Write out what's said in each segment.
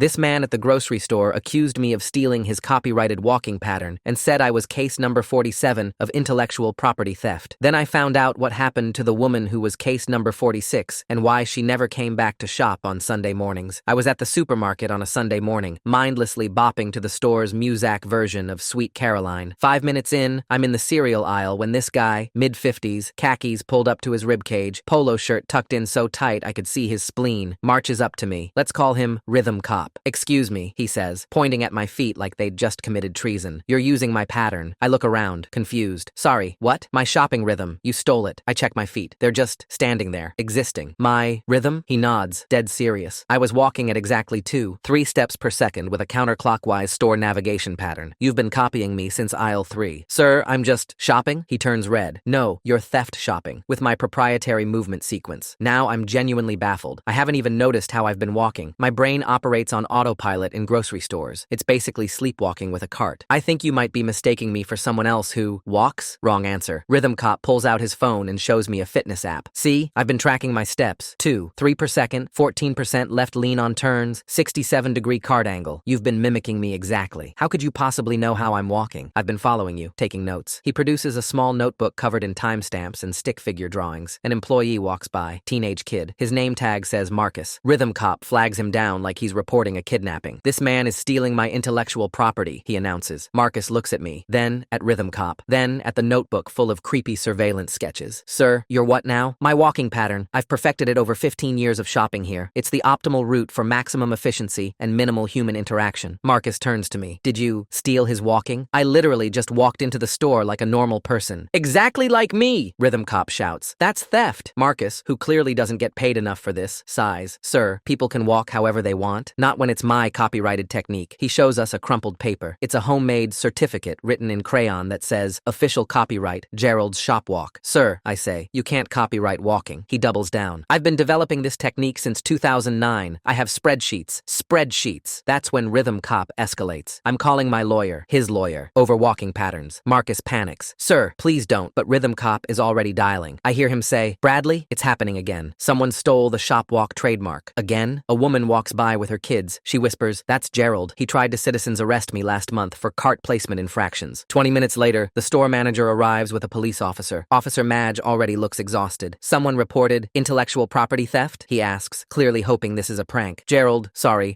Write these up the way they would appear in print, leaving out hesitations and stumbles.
This man at the grocery store accused me of stealing his copyrighted walking pattern and said I was case number 47 of intellectual property theft. Then I found out what happened to the woman who was case number 46 and why she never came back to shop on Sunday mornings. I was at the supermarket on a Sunday morning, mindlessly bopping to the store's Muzak version of Sweet Caroline. 5 minutes in, I'm in the cereal aisle when this guy, mid-50s, khakis pulled up to his ribcage, polo shirt tucked in so tight I could see his spleen, marches up to me. Let's call him Rhythm Cop. "Excuse me," he says, pointing at my feet like they'd just committed treason. "You're using my pattern." I look around, confused. "Sorry, what?" "My shopping rhythm. You stole it." I check my feet. They're just standing there, existing. "My rhythm?" He nods, dead serious. "I was walking at exactly 3 steps per second with a counterclockwise store navigation pattern. You've been copying me since aisle 3. "Sir, I'm just shopping?" He turns red. "No, you're theft shopping, with my proprietary movement sequence." Now I'm genuinely baffled. I haven't even noticed how I've been walking. My brain operates on autopilot in grocery stores. It's basically sleepwalking with a cart. "I think you might be mistaking me for someone else who walks." Wrong answer. Rhythm Cop pulls out his phone and shows me a fitness app. "See, I've been tracking my steps. 3 per second, 14% left lean on turns, 67-degree cart angle. You've been mimicking me exactly. How could you possibly know how I'm walking? I've been following you, taking notes." He produces a small notebook covered in timestamps and stick figure drawings. An employee walks by, teenage kid. His name tag says Marcus. Rhythm Cop flags him down like he's reporting a kidnapping. "This man is stealing my intellectual property," he announces. Marcus looks at me, then at Rhythm Cop, then at the notebook full of creepy surveillance sketches. "Sir, you're what now?" "My walking pattern. I've perfected it over 15 years of shopping here. It's the optimal route for maximum efficiency and minimal human interaction." Marcus turns to me. "Did you steal his walking?" "I literally just walked into the store like a normal person." "Exactly like me!" Rhythm Cop shouts. "That's theft." Marcus, who clearly doesn't get paid enough for this, sighs. "Sir, people can walk however they want. Not when it's my copyrighted technique." He shows us a crumpled paper. It's a homemade certificate written in crayon that says, "Official copyright, Gerald's Shop Walk." "Sir," I say, "you can't copyright walking." He doubles down. "I've been developing this technique since 2009. I have spreadsheets." Spreadsheets. That's when Rhythm Cop escalates. "I'm calling my lawyer," his lawyer, over walking patterns. Marcus panics. "Sir, please don't," but Rhythm Cop is already dialing. I hear him say, "Bradley, it's happening again. Someone stole the shop walk trademark." "Again?" A woman walks by with her kids. She whispers, "That's Gerald. He tried to citizens arrest me last month for cart placement infractions." 20 minutes later, the store manager arrives with a police officer. Officer Madge already looks exhausted. "Someone reported intellectual property theft?" he asks, clearly hoping this is a prank.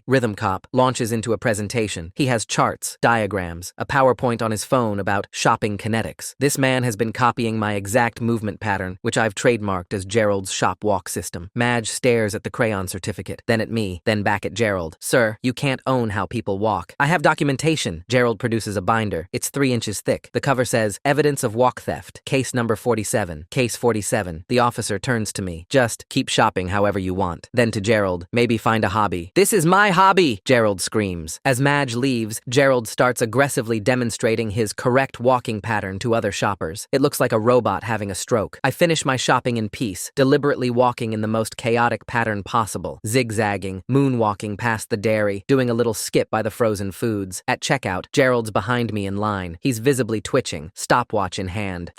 Rhythm Cop launches into a presentation. He has charts, diagrams, a PowerPoint on his phone about shopping kinetics. This man has been copying my exact movement pattern, which I've trademarked as Gerald's shop walk system. Madge stares at the crayon certificate, then at me, then back at Gerald. "Sir, you can't own how people walk." "I have documentation." Gerald produces a binder. It's 3 inches thick. The cover says, "Evidence of walk theft. Case number 47. Case 47. The officer turns to me. "Just keep shopping however you want." Then to Gerald, "Maybe find a hobby." "This is my hobby!" Gerald screams. As Madge leaves, Gerald starts aggressively demonstrating his correct walking pattern to other shoppers. It looks like a robot having a stroke. I finish my shopping in peace, deliberately walking in the most chaotic pattern possible, zigzagging, moonwalking past the dairy, doing a little skip by the frozen foods. At checkout, Gerald's behind me in line. He's visibly twitching, stopwatch in hand.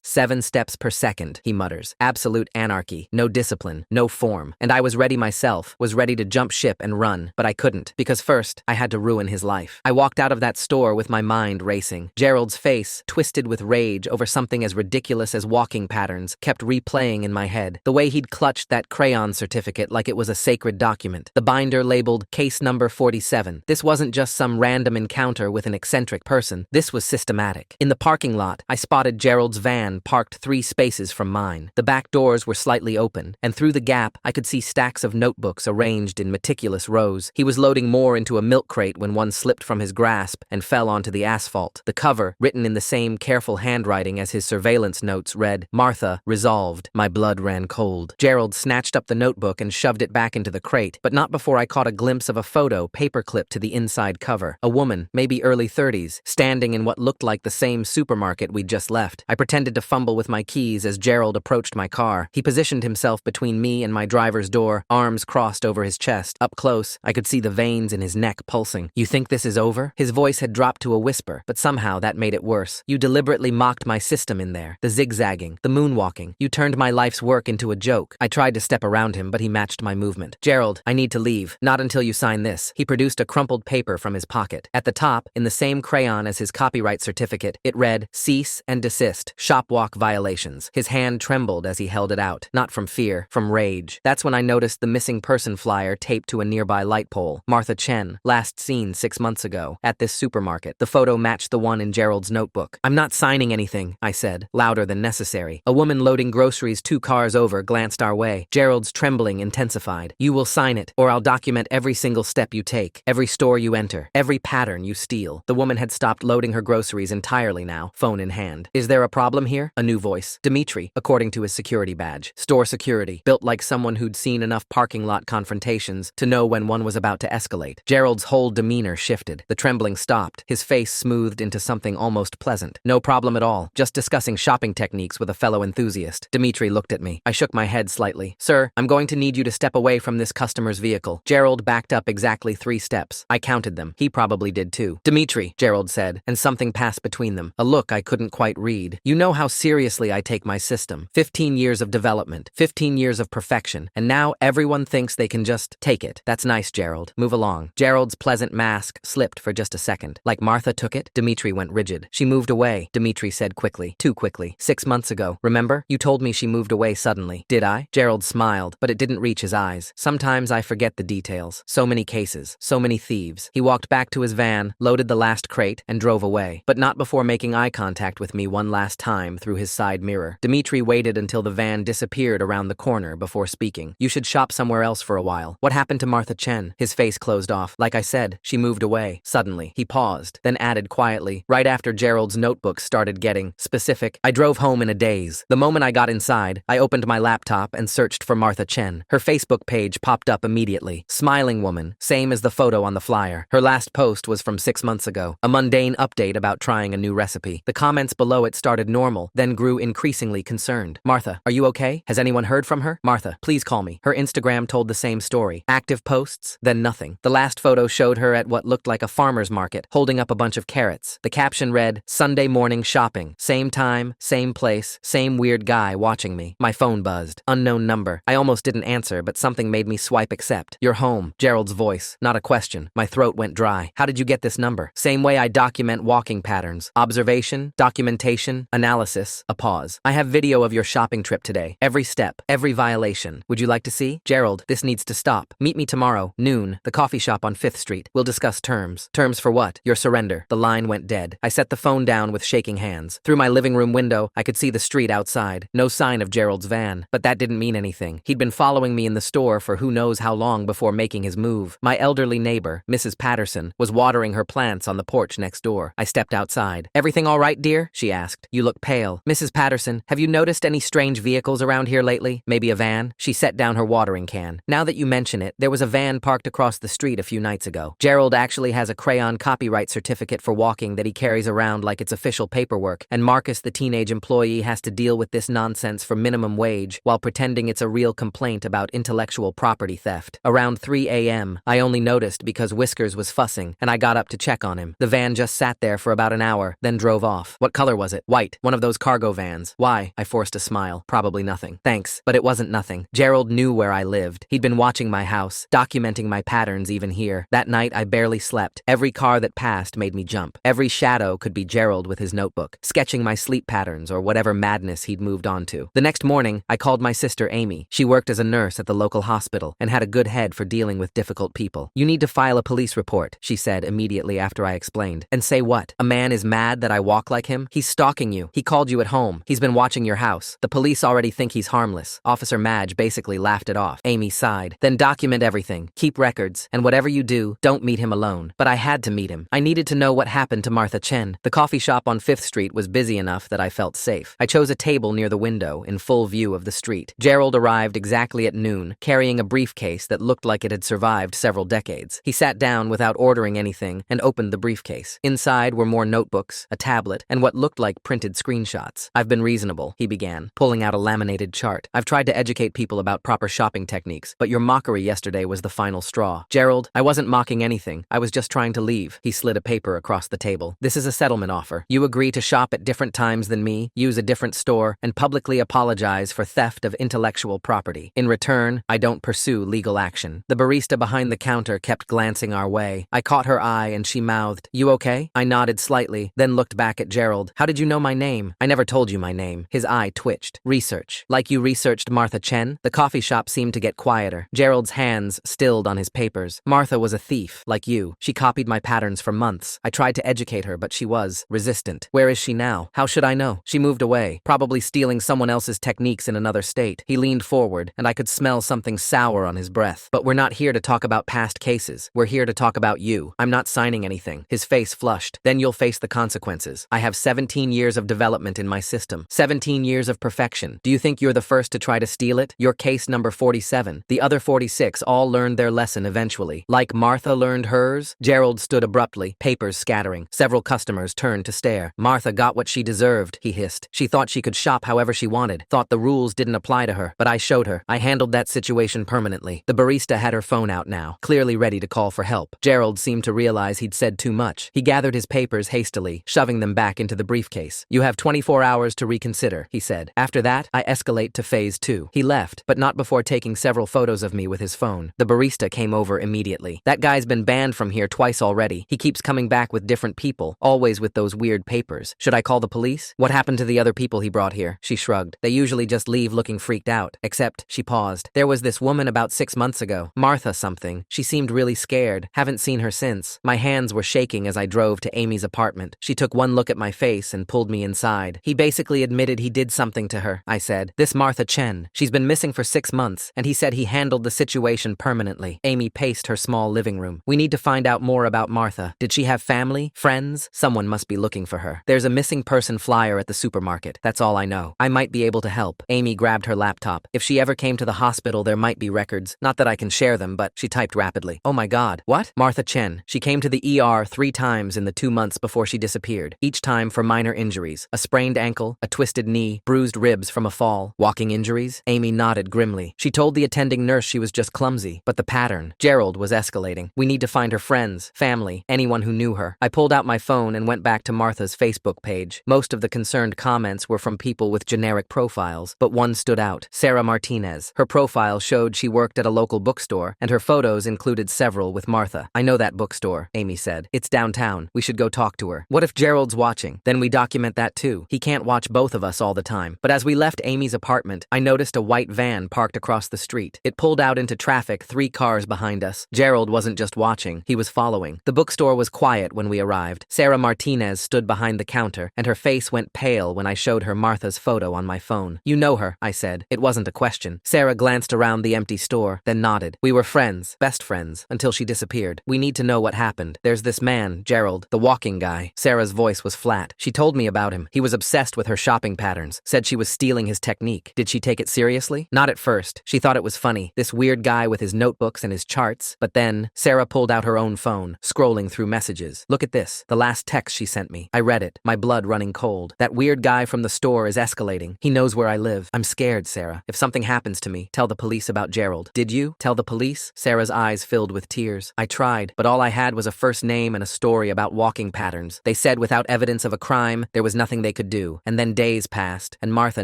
7 steps per second, he mutters. Absolute anarchy, no discipline, no form. And I was ready myself, was ready to jump ship and run, but I couldn't, because first, I had to ruin his life. I walked out of that store with my mind racing. Gerald's face, twisted with rage over something as ridiculous as walking patterns, kept replaying in my head. The way he'd clutched that crayon certificate like it was a sacred document. The binder labeled case number 47. This wasn't just some random encounter with an eccentric person. This was systematic. In the parking lot, I spotted Gerald's van parked 3 spaces from mine. The back doors were slightly open, and through the gap, I could see stacks of notebooks arranged in meticulous rows. He was loading more into a milk crate when one slipped from his grasp and fell onto the asphalt. The cover, written in the same careful handwriting as his surveillance notes, read, "Martha, resolved." My blood ran cold. Gerald snatched up the notebook and shoved it back into the crate, but not before I caught a glimpse of a photo paperclipped to the inside cover. A woman, maybe early 30s, standing in what looked like the same supermarket we'd just left. I pretended to fumble with my keys as Gerald approached my car. He positioned himself between me and my driver's door, arms crossed over his chest. Up close, I could see the veins in his neck pulsing. "You think this is over?" His voice had dropped to a whisper, but somehow that made it worse. "You deliberately mocked my system in there. The zigzagging, the moonwalking. You turned my life's work into a joke." I tried to step around him, but he matched my movement. "Gerald, I need to leave. Not until you you sign this. He produced a crumpled paper from his pocket. At the top, in the same crayon as his copyright certificate, it read, "Cease and desist, shop walk violations." His hand trembled as he held it out, not from fear, from rage. That's when I noticed the missing person flyer taped to a nearby light pole. Martha Chen, last seen 6 months ago, at this supermarket. The photo matched the one in Gerald's notebook. "I'm not signing anything," I said, louder than necessary. A woman loading groceries 2 cars over glanced our way. Gerald's trembling intensified. "You will sign it, or I'll document every single step you take, every store you enter, every pattern you steal." The woman had stopped loading her groceries entirely now, phone in hand. "Is there a problem here?" A new voice. Dimitri, according to his security badge. Store security, built like someone who'd seen enough parking lot confrontations to know when one was about to escalate. Gerald's whole demeanor shifted. The trembling stopped, his face smoothed into something almost pleasant. "No problem at all. Just discussing shopping techniques with a fellow enthusiast." Dimitri looked at me. I shook my head slightly. "Sir, I'm going to need you to step away from this customer's vehicle." Gerald backed up exactly 3 steps. I counted them. He probably did too. "Dimitri," Gerald said, and something passed between them. A look I couldn't quite read. "You know how seriously I take my system. 15 years of development, 15 years of perfection, and now everyone thinks they can just take it. That's nice, Gerald. Move along." Gerald's pleasant mask slipped for just a second. "Like Martha took it?" Dimitri went rigid. "She moved away," Dimitri said quickly. "Too quickly. 6 months ago. Remember? You told me she moved away suddenly." "Did I?" Gerald smiled, but it didn't reach his eyes. "Sometimes I forget the details. So many cases. So many thieves." He walked back to his van, loaded the last crate, and drove away. But not before making eye contact with me one last time through his side mirror. Dimitri waited until the van disappeared around the corner before speaking. "You should shop somewhere else for a while. What happened to Martha Chen?" His face closed off. "Like I said, she moved away. Suddenly." He paused, then added quietly, right after Gerald's notebook started getting specific. "I drove home in a daze. The moment I got inside, I opened my laptop and searched for Martha Chen. Her Facebook page popped up immediately. Smiling woman, same as the photo on the flyer. Her last post was from 6 months ago. A mundane update about trying a new recipe. The comments below it started normal, then grew increasingly concerned. "Martha, are you okay? Has anyone heard from her? Martha, please call me." Her Instagram told the same story. Active posts, then nothing. The last photo showed her at what looked like a farmer's market, holding up a bunch of carrots. The caption read, "Sunday morning shopping. Same time, same place, same weird guy watching me." My phone buzzed. Unknown number. I almost didn't answer, but something made me swipe accept. "You're home." Gerald's voice, not a question. My throat went dry. "How did you get this number?" "Same way I document walking patterns. Observation, documentation, analysis." A pause. "I have video of your shopping trip today. Every step, every violation. Would you like to see?" "Gerald, this needs to stop. Meet me tomorrow, noon, the coffee shop on 5th Street. We'll discuss terms." "Terms for what?" "Your surrender." The line went dead. I set the phone down with shaking hands. Through my living room window, I could see the street outside. No sign of Gerald's van. But that didn't mean anything. He'd been following me in the store for who knows how long before making his move. My elderly neighbor, Mrs. Patterson, was watering her plants on the porch next door. I stepped outside. "Everything all right, dear?" she asked. "You look pale." "Mrs. Patterson, have you noticed any strange vehicles around here lately? Maybe a van?" She set down her watering can. "Now that you mention it, there was a van parked across the street a few nights ago. Gerald actually has a crayon copyright certificate for walking that he carries around like it's official paperwork, and Marcus, the teenage employee, has to deal with this nonsense for minimum wage while pretending it's a real complaint about intellectual property theft. Around 3 a.m., I only noticed because Whiskers was fussing, and I got up to check on him. The van just sat there for about an hour, then drove off." "What color was it?" "White. One of those cargo vans." "Why?" I forced a smile. "Probably nothing." "Thanks." But it wasn't nothing. Gerald knew where I lived. He'd been watching my house, documenting my patterns even here. That night, I barely slept. Every car that passed made me jump. Every shadow could be Gerald with his notebook, sketching my sleep patterns or whatever madness he'd moved on to. The next morning, I called my sister Amy. She worked as a nurse at the local hospital and had a good head for dealing with difficult people. "You need to file a police report," she said immediately after I explained. "And say what? A man is mad that I walk like him? He's stalking you. He called you at home. He's been watching your house. The police already think he's harmless." Officer Madge basically laughed it off. Amy sighed. "Then document everything. Keep records. And whatever you do, don't meet him alone." But I had to meet him. I needed to know what happened to Martha Chen. The coffee shop on 5th Street was busy enough that I felt safe. I chose a table near the window in full view of the street. Gerald arrived exactly at noon, carrying a briefcase that looked like it had survived several decades. He sat down without ordering anything and opened the briefcase. Inside were more notebooks, a tablet, and what looked like printed screenshots. "I've been reasonable," he began, pulling out a laminated chart. "I've tried to educate people about proper shopping techniques, but your mockery yesterday was the final straw." "Gerald, I wasn't mocking anything. I was just trying to leave." He slid a paper across the table. "This is a settlement offer. You agree to shop at different times than me, use a different store, and publicly apologize for theft of intellectual property. In return, I don't pursue legal action." The barista behind the counter kept glancing our way. I caught her eye and she mouthed, "You okay?" I nodded slightly, then looked back at Gerald. "How did you know my name?" "I never told you my name." His eye twitched. "Research. Like you researched Martha Chen?" The coffee shop seemed to get quieter. Gerald's hands stilled on his papers. "Martha was a thief, like you. She copied my patterns for months. I tried to educate her, but she was resistant. Where is she now?" "How should I know? She moved away, probably stealing someone else's techniques in another state." He leaned forward, and I could smell something sour on his breath. "But we're not here to talk about past cases. We're here to talk about you. I'm not signing anything." His face flushed. "Then you'll face the consequences. I have 17 years of development in my system. 17 years of perfection. Do you think you're the first to try to steal it? You're case number 47. The other 46 all learned their lesson eventually. Like Martha learned hers?" Gerald stood abruptly, papers scattering. Several customers turned to stare. "Martha got what she deserved," he hissed. "She thought she could shop however she wanted, thought the rules didn't apply to her, but I showed her. I handled that situation permanently." The barista had her phone out now, clearly ready to call for help. Gerald seemed to realize he'd said too much. He gathered his papers hastily, shoving them back into the briefcase. "You have 24 hours to reconsider," he said. "After that, I escalate to phase 2. He left, but not before taking several photos of me with his phone. The barista came over immediately. "That guy's been banned from here twice already. He keeps coming back with different people, always with those weird papers. Should I call the police?" "What happened to the other people he brought here?" She shrugged. "They usually just leave looking freaked out. Except," she paused, "there was this woman about 6 months ago. Martha something. She seemed really scared. Haven't seen her since." My hands were shaking as I drove to Amy's apartment. She took one look at my face and pulled me inside. "He basically admitted he did something to her," I said. "This Martha Chen. She's been missing for 6 months, and he said he handled the situation permanently." Amy paced her small living room. "We need to find out more about Martha. Did she have family? Friends? Someone must be looking for her. There's a missing person flyer at the supermarket. That's all I know. I might be able to help." Amy grabbed her laptop. "If she ever came to the hospital, there might be records. Not that I can share them, but..." She typed rapidly. "Oh my God. What?" "Martha Chen. She came to the ER 3 times in the 2 months before she disappeared. Each time for minor injuries. A sprained ankle, a twisted knee, bruised ribs from a fall. Walking injuries?" Amy nodded grimly. "She told the attending nurse she was just clumsy. But the pattern." Gerald was escalating. "We need to find her friends, family, anyone who knew her." I pulled out my phone and went back to Martha's Facebook page. Most of the concerned comments were from people with generic profiles, but one stood out. Sarah Martinez. Her profile showed she worked at a local bookstore, and her photos included several with Martha. "I know that bookstore," Amy said. "It's downtown. We should go talk to her." "What if Gerald's watching? Then we document that too. He can't watch both of us all the time." But as we left Amy's apartment, I noticed a white van parked across the street. It pulled out into traffic 3 cars behind us. Gerald wasn't just watching, he was following. The bookstore was quiet when we arrived. Sarah Martinez stood behind the counter, and her face went pale when I showed her Martha's photo on my phone. "You know her," I said. It wasn't a question. Sarah glanced around the empty store, then nodded. "We were friends, best friends, until she disappeared. We need to know what happened. There's this man, Gerald, the walking guy." Sarah's voice was flat. "She told me about him. He was obsessed with her shopping patterns, said she was stealing his technique. Did she take it seriously?" "Not at first. She thought it was funny. This weird guy with his notebooks and his charts. But then," Sarah pulled out her own phone, scrolling through messages. "Look at this. The last text she sent me." I read it, my blood running cold. "That weird guy from the store is escalating. He knows where I live. I'm scared, Sarah. If something happens to me, tell the police about Gerald." "Did you tell the police?" Sarah's eyes filled with tears. "I tried, but all I had was a first name and a story about walking patterns. They said without evidence of a crime, there was nothing they could do. And then days passed, and Martha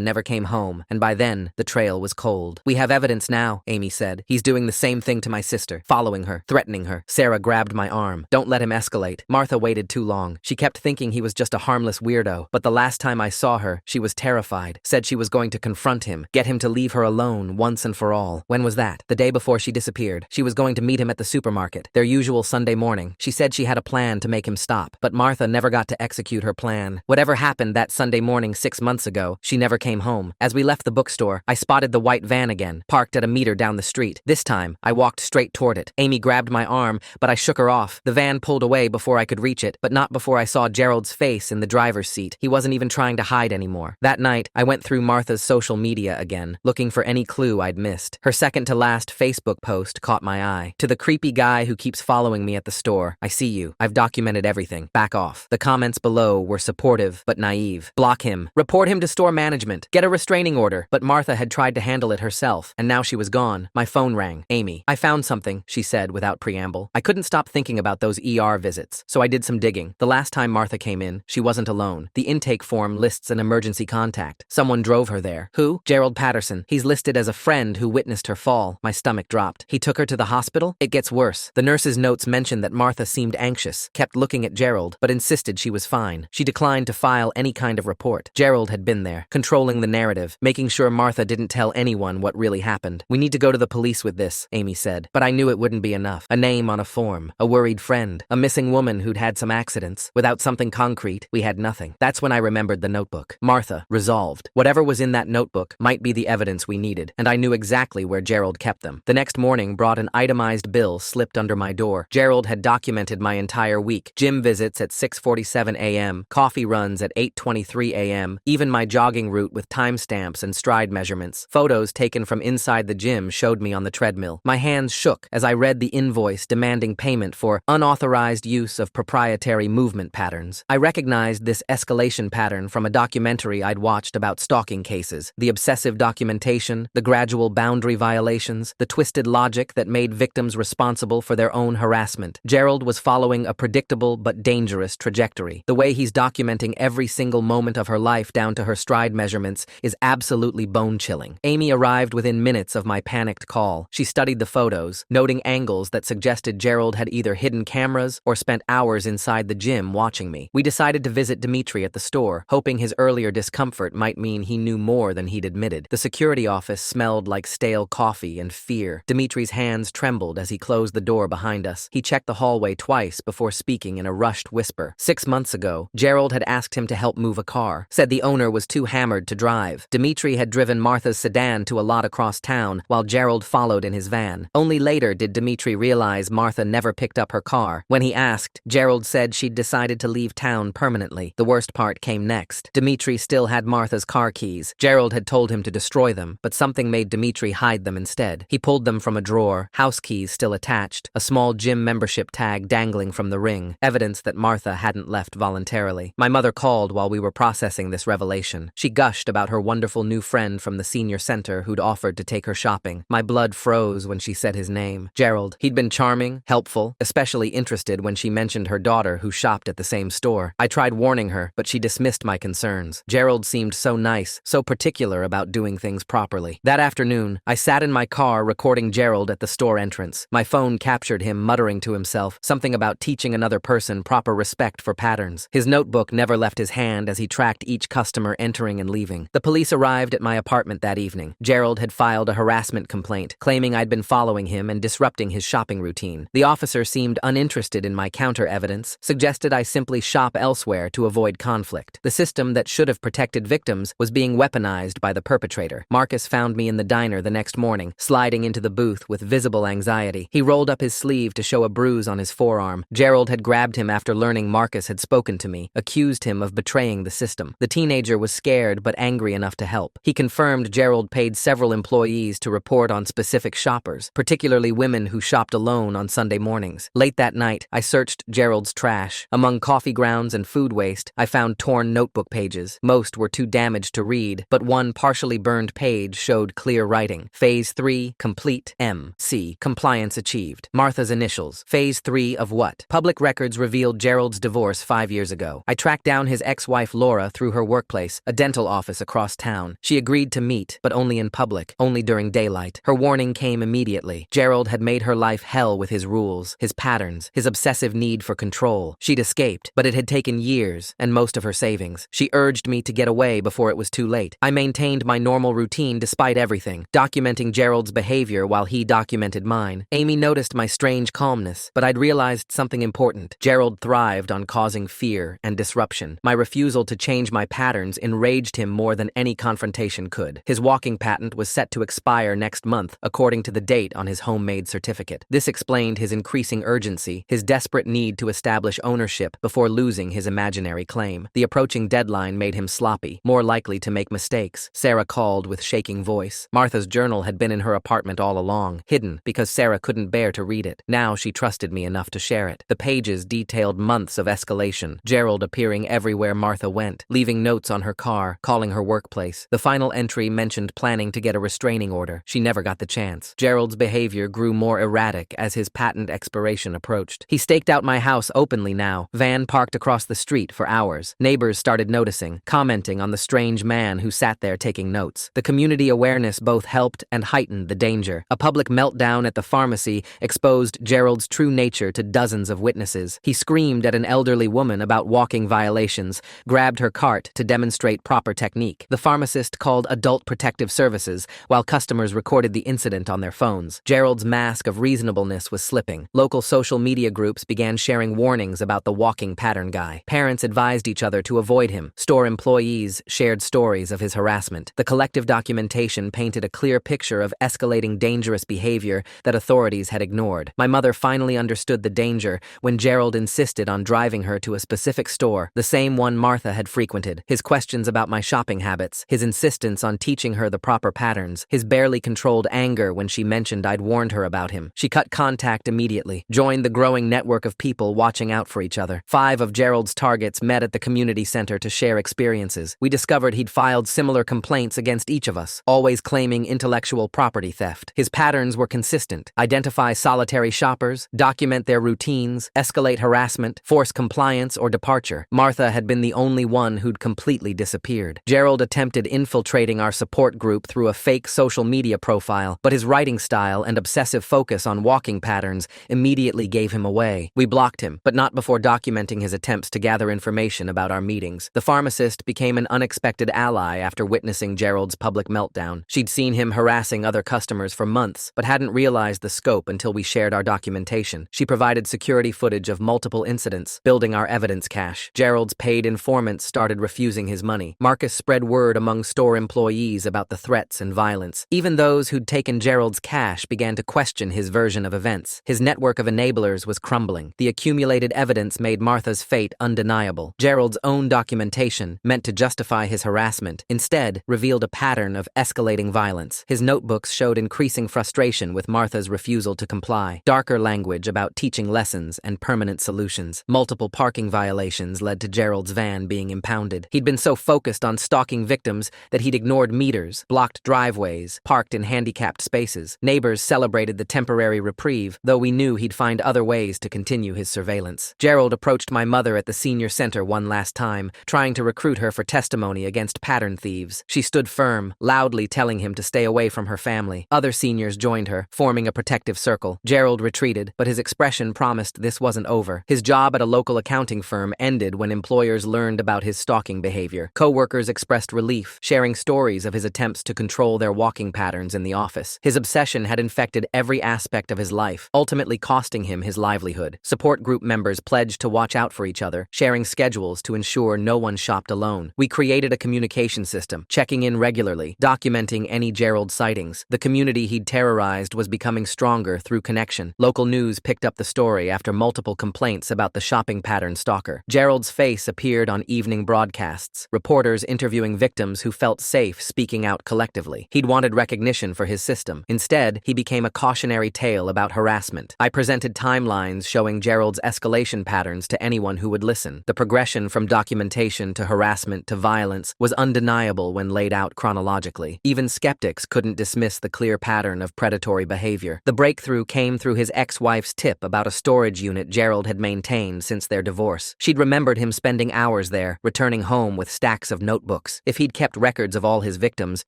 never came home, and by then, the trail was cold." "We have evidence now," Amy said. "He's doing the same thing to my sister, following her, threatening her." Sarah grabbed my arm. "Don't let him escalate." Martha waited too long. She kept thinking he was just a harmless weirdo, but the last time I saw her, she was terrified, said she was going to confront him, get him to leave her alone once and for all. When was that? The day before she disappeared. She was going to meet him at the supermarket, their usual Sunday morning. She said she had a plan to make him stop, but Martha never got to execute her plan. Whatever happened that Sunday morning 6 months ago, she never came home. As we left the bookstore, I spotted the white van again, parked at a meter down the street. This time, I walked straight toward it. Amy grabbed my arm, but I shook her off. The van pulled away before I could reach it, but not before I saw Gerald's face in the driver's seat. He wasn't even trying to hide anymore. That night, I went through Martha's social media again, looking for any clue I'd missed. Her second-to-last Facebook post caught my eye. "To the creepy guy who keeps following me at the store, I see you. I've documented everything. Back off." The comments below were supportive, but naive. "Block him. Report him to store management. Get a restraining order." But Martha had tried to handle it herself, and now she was gone. My phone rang. "Amy, I found something," she said without preamble. I couldn't stop thinking about those ER visits, so I did some digging. The last time Martha came in, she wasn't alone. The intake form lists an emergency contact. Someone drove her there. "Who?" "Gerald Patterson. He's listed as a friend who witnessed her fall." My stomach dropped. "He took her to the hospital? It gets worse. The nurse's notes mentioned that Martha seemed anxious, kept looking at Gerald, but insisted she was fine. She declined to file any kind of report. Gerald had been there, controlling the narrative, making sure Martha didn't tell anyone what really happened. We need to go to the police with this, Amy said. But I knew it wouldn't be enough. A name on a form, a worried friend, a missing woman who'd had some accidents. Without something concrete, we had nothing. That's when I remembered the notebook. Martha, resolved. Whatever was in that notebook might be the evidence we needed, and I knew exactly where Gerald kept them. The next morning brought an itemized bill slipped under my door. Gerald had documented my entire week. Gym visits at 6:47 a.m., coffee runs at 8:23 a.m., even my jogging route with timestamps and stride measurements. Photos taken from inside the gym showed me on the treadmill. My hands shook as I read the invoice demanding payment for unauthorized use of proprietary movement patterns. I recognized this escalation pattern from a documentary I'd watched about stalking cases. The obsessive documentation, the gradual boundary violations, the twisted logic that made victims responsible for their own harassment. Gerald was following a predictable but dangerous trajectory. The way he's documenting every single moment of her life down to her stride measurements is absolutely bone-chilling. Amy arrived within minutes of my panicked call. She studied the photos, noting angles that suggested Gerald had either hidden cameras or spent hours inside the gym watching me. We decided to visit Dimitri at the store, hoping his earlier discomfort might mean he knew more than he'd admitted. The security office smelled like stale coffee and fear. Dimitri's hands trembled as he closed the door behind us. He checked the hallway twice before speaking in a rushed whisper. 6 months ago, Gerald had asked him to help move a car, said the owner was too hammered to drive. Dimitri had driven Martha's sedan to a lot across town, while Gerald followed in his van. Only later did Dimitri realize Martha never picked up her car. When he asked, Gerald said she'd decided to leave town permanently. The worst part came next. Dimitri still had Martha's car keys. Gerald had told him to destroy them, but something made Dimitri hide them instead. He pulled them from a drawer, house keys still attached, a small gym membership tag dangling from the ring, evidence that Martha hadn't left voluntarily. My mother called while we were processing this revelation. She gushed about her wonderful new friend from the senior center who'd offered to take her shopping. My blood froze when she said his name. Gerald. He'd been charming, helpful, especially interested when she mentioned her daughter who shopped at the same store. I tried warning her, but she dismissed my concerns. Gerald seemed so nice, so particular about doing things properly. That afternoon, I sat in my car recording Gerald at the store entrance. My phone captured him muttering to himself, something about teaching another person proper respect for patterns. His notebook never left his hand as he tracked each customer entering and leaving. The police arrived at my apartment that evening. Gerald had filed a harassment complaint, claiming I'd been following him and disrupting his shopping routine. The officer seemed uninterested in my counter evidence, suggested I simply shop elsewhere to avoid conflict. The system that should have protected victims was being weaponized by the perpetrator. Marcus found me in the diner the next morning, sliding into the booth with visible anxiety. He rolled up his sleeve to show a bruise on his forearm. Gerald had grabbed him after learning Marcus had spoken to me, accused him of betraying the system. The teenager was scared but angry enough to help. He confirmed Gerald paid several employees to report on specific shoppers, particularly women who shopped alone on Sunday mornings. Late that night, I searched Gerald's trash. Among coffee grounds and food waste, I found torn notebook pages. Most were too damaged to read, but one partially burned page showed clear writing. Phase 3, complete, M.C. Compliance achieved. Martha's initials. Phase 3 of what? Public records revealed Gerald's divorce 5 years ago. I tracked down his ex-wife Laura through her workplace, a dental office across town. She agreed to meet, but only in public, only during daylight. Her warning came immediately. Gerald had made her life hell with his rules, his patterns, his obsessive need for control. She'd escaped, but it had taken years and most of her savings. She urged me to get away before it was too late. I maintained my normal routine despite everything, documenting Gerald's behavior while he documented mine. Amy noticed my strange calmness, but I'd realized something important. Gerald thrived on causing fear and disruption. My refusal to change my patterns enraged him more than any confrontation could. His walking patent was set to expire next month, according to the date on his homemade certificate. This explained his increasing urgency, his desperate need to establish ownership before losing his imaginary claim. The approaching deadline made him sloppy, more likely to make mistakes. Sarah called with shaking voice. Martha's journal had been in her apartment all along, hidden because Sarah couldn't bear to read it. Now she trusted me enough to share it. The pages detailed months of escalation, Gerald appearing everywhere Martha went, leaving notes on her car, calling her workplace. The final entry mentioned planning to get a restraining order. She never got the chance. Gerald's behavior grew more erratic as his patent expiration approached. He staked out my house openly now, van parked across the street for hours. Neighbors started noticing, commenting on the strange man who sat there taking notes. The community awareness both helped and heightened the danger. A public meltdown meltdown at the pharmacy exposed Gerald's true nature to dozens of witnesses. He screamed at an elderly woman about walking violations, grabbed her cart to demonstrate proper technique. The pharmacist called Adult Protective Services, while customers recorded the incident on their phones. Gerald's mask of reasonableness was slipping. Local social media groups began sharing warnings about the walking pattern guy. Parents advised each other to avoid him. Store employees shared stories of his harassment. The collective documentation painted a clear picture of escalating dangerous behavior that authorities had ignored. My mother finally understood the danger when Gerald insisted on driving her to a specific store, the same one Martha had frequented. His questions about my shopping habits, his insistence on teaching her the proper patterns, his barely controlled anger when she mentioned I'd warned her about him. She cut contact immediately, joined the growing network of people watching out for each other. 5 of Gerald's targets met at the community center to share experiences. We discovered he'd filed similar complaints against each of us, always claiming intellectual property theft. His patterns were consistent: identify solitary shoppers, document their routines, escalate harassment, force compliance or departure. Martha had been the only one who'd completely disappeared. Gerald attempted infiltrating our support group through a fake social media profile, but his writing style and obsessive focus on walking patterns immediately gave him away. We blocked him, but not before documenting his attempts to gather information about our meetings. The pharmacist became an unexpected ally after witnessing Gerald's public meltdown. She'd seen him harassing other customers for months, but hadn't realized the scope until we shared our documentation. She provided security footage of multiple incidents, building our evidence cache. Gerald's paid informants started refusing his money. Marcus spread word among store employees about the threats and violence. Even those who'd taken Gerald's cash began to question his version of events. His network of enablers was crumbling. The accumulated evidence made Martha's fate undeniable. Gerald's own documentation, meant to justify his harassment, instead revealed a pattern of escalating violence. His notebooks showed increasing frustration with Martha's refusal to comply. Darker language about teaching lessons and permanent solutions. Multiple parking violations led to Gerald's van being impounded. He'd been so focused on stalking victims that he'd ignored meters, blocked driveways, parked in handicapped spaces. Neighbors celebrated the temporary reprieve, though we knew he'd find other ways to continue his surveillance. Gerald approached my mother at the senior center one last time, trying to recruit her for testimony against pattern thieves. She stood firm, loudly telling him to stay away from her family. Other seniors joined her, forming a protective circle. Gerald retreated, but his expression promised this wasn't over. His job at a local accounting firm ended when employers learned about his stalking behavior. Co-workers expressed relief, sharing stories of his attempts to control their walking patterns in the office. His obsession had infected every aspect of his life, ultimately costing him his livelihood. Support group members pledged to watch out for each other, sharing schedules to ensure no one shopped alone. We created a communication system, checking in regularly, documenting any Gerald sightings. The community he'd terrorized was becoming stronger through connection. Local news picked up the story after multiple complaints about the shopping pattern stalker. Gerald's face appeared on evening broadcasts, reporters interviewing victims who felt safe speaking out collectively. He'd wanted recognition for his system. Instead, he became a cautionary tale about harassment. I presented timelines showing Gerald's escalation patterns to anyone who would listen. The progression from documentation to harassment to violence was undeniable when laid out chronologically. Even skeptics couldn't dismiss the clear pattern of predatory behavior. The breakthrough came through his ex-wife's tip about a storage unit Gerald had maintained since their divorce. She'd remembered him spending hours there, returning home with stacks of notebooks. If he'd kept records of all his victims,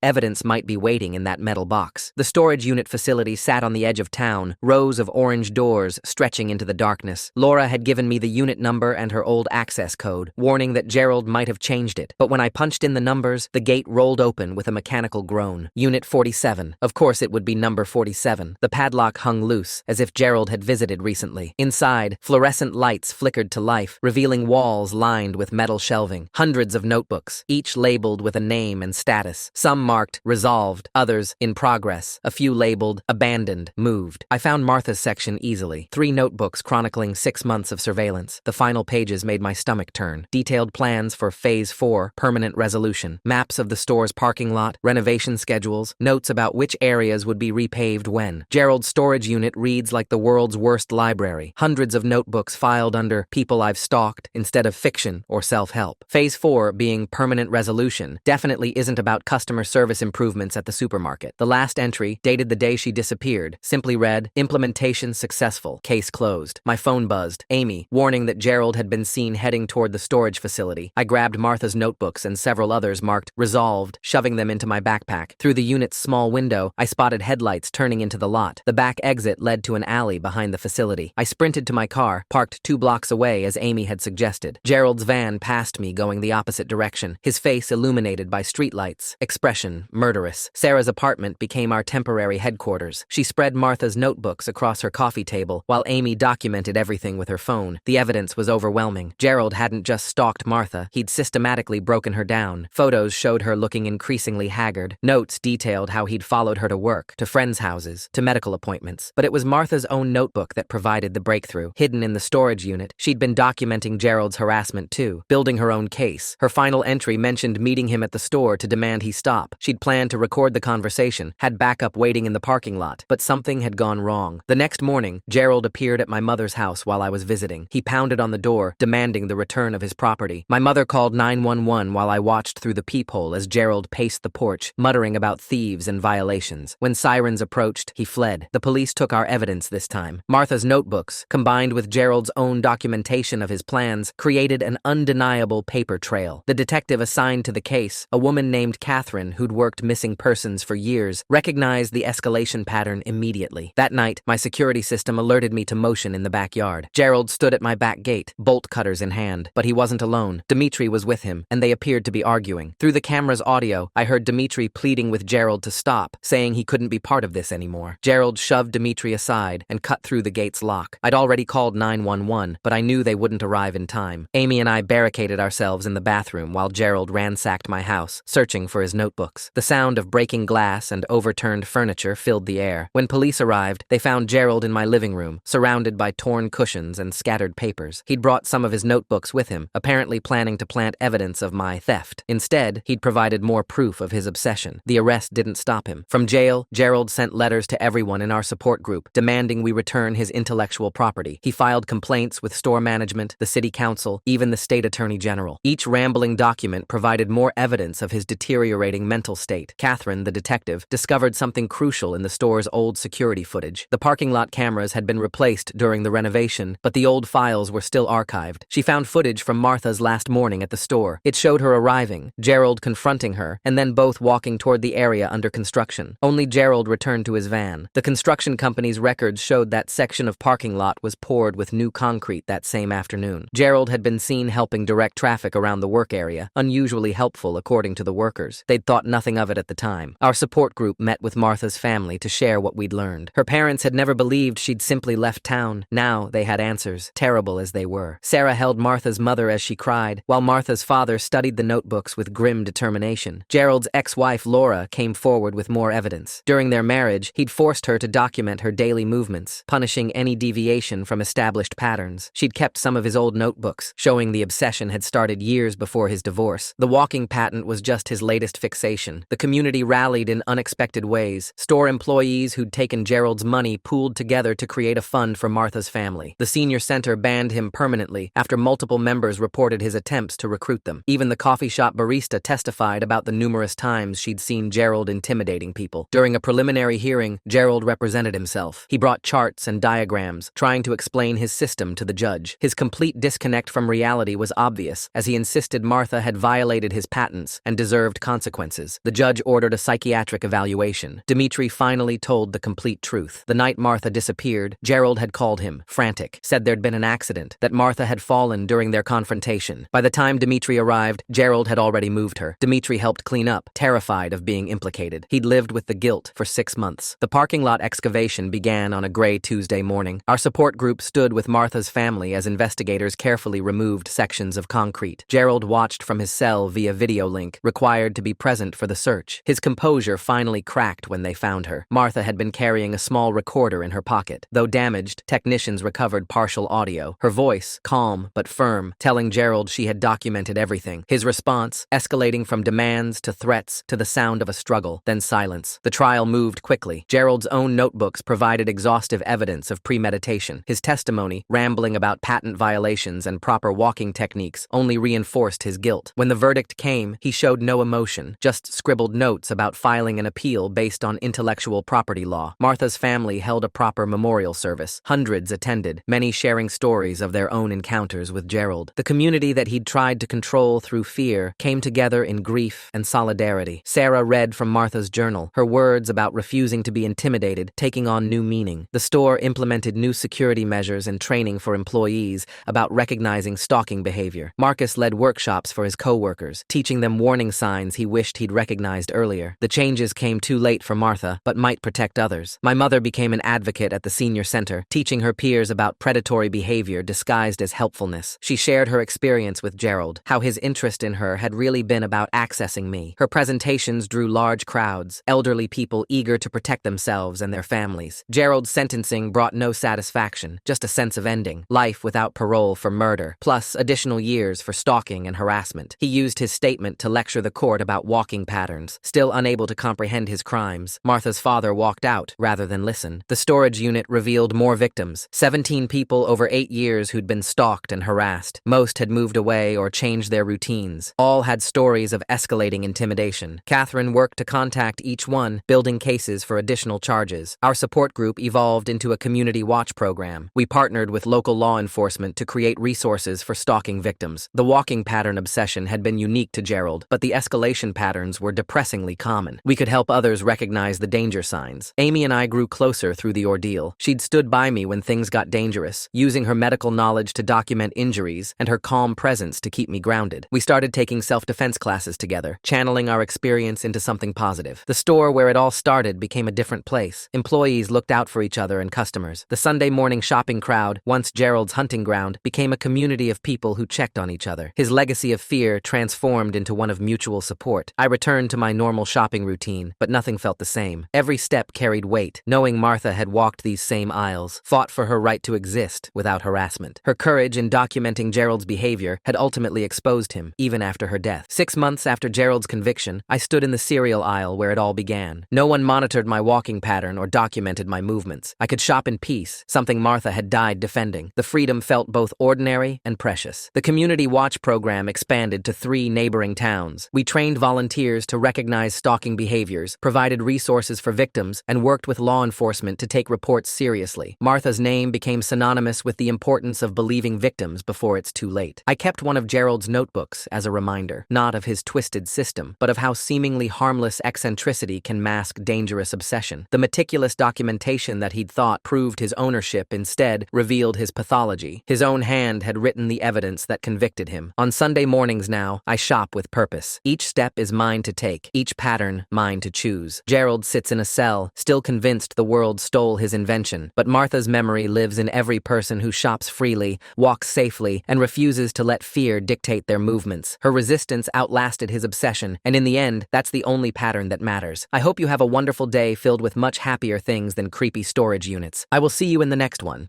evidence might be waiting in that metal box. The storage unit facility sat on the edge of town, rows of orange doors stretching into the darkness. Laura had given me the unit number and her old access code, warning that Gerald might have changed it. But when I punched in the numbers, the gate rolled open with a mechanical groan. Unit 47. Of course it would be number 47. The padlock hung loose, as if Gerald had visited recently. Inside, fluorescent lights flickered to life, revealing walls lined with metal shelving. Hundreds of notebooks, each labeled with a name and status. Some marked resolved, others in progress, a few labeled abandoned, moved. I found Martha's section easily. 3 notebooks chronicling 6 months of surveillance. The final pages made my stomach turn. Detailed plans for Phase 4, permanent resolution. Maps of the store's parking lot, renovation schedules, notes about which areas would be repaved when. Gerald's storage unit reads like the world's worst library. Hundreds of notebooks filed under people I've stalked instead of fiction or self-help. Phase 4, being permanent resolution, definitely isn't about customer service improvements at the supermarket. The last entry, dated the day she disappeared, simply read, "Implementation successful. Case closed." My phone buzzed. Amy, warning that Gerald had been seen heading toward the storage facility. I grabbed Martha's notebooks and several others marked resolved, shoving them into my backpack. Through the unit's small window, I spotted headlights turning turning into the lot. The back exit led to an alley behind the facility. I sprinted to my car, parked 2 blocks away as Amy had suggested. Gerald's van passed me going the opposite direction, his face illuminated by streetlights. Expression murderous. Sarah's apartment became our temporary headquarters. She spread Martha's notebooks across her coffee table, while Amy documented everything with her phone. The evidence was overwhelming. Gerald hadn't just stalked Martha, he'd systematically broken her down. Photos showed her looking increasingly haggard. Notes detailed how he'd followed her to work, to friends' houses, to medical appointments. But it was Martha's own notebook that provided the breakthrough. Hidden in the storage unit, she'd been documenting Gerald's harassment too, building her own case. Her final entry mentioned meeting him at the store to demand he stop. She'd planned to record the conversation, had backup waiting in the parking lot, but something had gone wrong. The next morning, Gerald appeared at my mother's house while I was visiting. He pounded on the door, demanding the return of his property. My mother called 911 while I watched through the peephole as Gerald paced the porch, muttering about thieves and violations. When sirens approached, he fled. The police took our evidence this time. Martha's notebooks, combined with Gerald's own documentation of his plans, created an undeniable paper trail. The detective assigned to the case, a woman named Catherine who'd worked missing persons for years, recognized the escalation pattern immediately. That night, my security system alerted me to motion in the backyard. Gerald stood at my back gate, bolt cutters in hand, but he wasn't alone. Dimitri was with him, and they appeared to be arguing. Through the camera's audio, I heard Dimitri pleading with Gerald to stop, saying he couldn't be part of this anymore. Gerald shoved Dimitri aside and cut through the gate's lock. I'd already called 911, but I knew they wouldn't arrive in time. Amy and I barricaded ourselves in the bathroom while Gerald ransacked my house, searching for his notebooks. The sound of breaking glass and overturned furniture filled the air. When police arrived, they found Gerald in my living room, surrounded by torn cushions and scattered papers. He'd brought some of his notebooks with him, apparently planning to plant evidence of my theft. Instead, he'd provided more proof of his obsession. The arrest didn't stop him. From jail, Gerald sent letters to everyone in our support group, demanding we return his intellectual property. He filed complaints with store management, the city council, even the state attorney general. Each rambling document provided more evidence of his deteriorating mental state. Catherine, the detective, discovered something crucial in the store's old security footage. The parking lot cameras had been replaced during the renovation, but the old files were still archived. She found footage from Martha's last morning at the store. It showed her arriving, Gerald confronting her, and then both walking toward the area under construction. Only Gerald returned to his van. The construction company's records showed that section of parking lot was poured with new concrete that same afternoon. Gerald had been seen helping direct traffic around the work area, unusually helpful according to the workers. They'd thought nothing of it at the time. Our support group met with Martha's family to share what we'd learned. Her parents had never believed she'd simply left town. Now they had answers, terrible as they were. Sarah held Martha's mother as she cried, while Martha's father studied the notebooks with grim determination. Gerald's ex-wife Laura came forward with more evidence. During their marriage, he'd forced her to document her daily movements, punishing any deviation from established patterns. She'd kept some of his old notebooks, showing the obsession had started years before his divorce. The walking patent was just his latest fixation. The community rallied in unexpected ways. Store employees who'd taken Gerald's money pooled together to create a fund for Martha's family. The senior center banned him permanently after multiple members reported his attempts to recruit them. Even the coffee shop barista testified about the numerous times she'd seen Gerald intimidating people. During a preliminary hearing, Gerald represented himself. He brought charts and diagrams, trying to explain his system to the judge. His complete disconnect from reality was obvious, as he insisted Martha had violated his patents and deserved consequences. The judge ordered a psychiatric evaluation. Dimitri finally told the complete truth. The night Martha disappeared, Gerald had called him, frantic, said there'd been an accident, that Martha had fallen during their confrontation. By the time Dimitri arrived, Gerald had already moved her. Dimitri helped clean up, terrified of being implicated. He'd lived with the guilt for 6 months. The parking lot excavation began on a gray Tuesday morning. Our support group stood with Martha's family as investigators carefully removed sections of concrete. Gerald watched from his cell via video link, required to be present for the search. His composure finally cracked when they found her. Martha had been carrying a small recorder in her pocket. Though damaged, technicians recovered partial audio. Her voice, calm but firm, telling Gerald she had documented everything. His response, escalating from demands to threats to the sound of a struggle, then silence. The trial moved quickly. Gerald's own notebooks provided exhaustive evidence of premeditation. His testimony, rambling about patent violations and proper walking techniques, only reinforced his guilt. When the verdict came, he showed no emotion, just scribbled notes about filing an appeal based on intellectual property law. Martha's family held a proper memorial service. Hundreds attended, many sharing stories of their own encounters with Gerald. The community that he'd tried to control through fear came together in grief and solidarity. Sarah read from Martha's journal, her words about refusing refusing to be intimidated, taking on new meaning. The store implemented new security measures and training for employees about recognizing stalking behavior. Marcus led workshops for his co-workers, teaching them warning signs he wished he'd recognized earlier. The changes came too late for Martha, but might protect others. My mother became an advocate at the senior center, teaching her peers about predatory behavior disguised as helpfulness. She shared her experience with Gerald, how his interest in her had really been about accessing me. Her presentations drew large crowds, elderly people eager to protect themselves and their families. Gerald's sentencing brought no satisfaction, just a sense of ending. Life without parole for murder, plus additional years for stalking and harassment. He used his statement to lecture the court about walking patterns. Still unable to comprehend his crimes, Martha's father walked out rather than listen. The storage unit revealed more victims, 17 people over 8 years who'd been stalked and harassed. Most had moved away or changed their routines. All had stories of escalating intimidation. Catherine worked to contact each one, building cases for additional charges. Our support group evolved into a community watch program. We partnered with local law enforcement to create resources for stalking victims. The walking pattern obsession had been unique to Gerald, but the escalation patterns were depressingly common. We could help others recognize the danger signs. Amy and I grew closer through the ordeal. She'd stood by me when things got dangerous, using her medical knowledge to document injuries and her calm presence to keep me grounded. We started taking self-defense classes together, channeling our experience into something positive. The store where it all started became a different place. Employees looked out for each other and customers. The Sunday morning shopping crowd, once Gerald's hunting ground, became a community of people who checked on each other. His legacy of fear transformed into one of mutual support. I returned to my normal shopping routine, but nothing felt the same. Every step carried weight, knowing Martha had walked these same aisles, fought for her right to exist without harassment. Her courage in documenting Gerald's behavior had ultimately exposed him, even after her death. 6 months after Gerald's conviction, I stood in the cereal aisle where it all began. No one monitored my walking pattern or documented my movements. I could shop in peace, something Martha had died defending. The freedom felt both ordinary and precious. The Community Watch program expanded to 3 neighboring towns. We trained volunteers to recognize stalking behaviors, provided resources for victims, and worked with law enforcement to take reports seriously. Martha's name became synonymous with the importance of believing victims before it's too late. I kept one of Gerald's notebooks as a reminder, not of his twisted system, but of how seemingly harmless eccentricity can mask dangerous obsession. The meticulous documentation that he'd thought proved his ownership instead revealed his pathology. His own hand had written the evidence that convicted him. On Sunday mornings now, I shop with purpose. Each step is mine to take, each pattern mine to choose. Gerald sits in a cell, still convinced the world stole his invention, but Martha's memory lives in every person who shops freely, walks safely, and refuses to let fear dictate their movements. Her resistance outlasted his obsession, and in the end, that's the only pattern that matters. I hope you have a wonderful day filled with much happier things than creepy storage units. I will see you in the next one.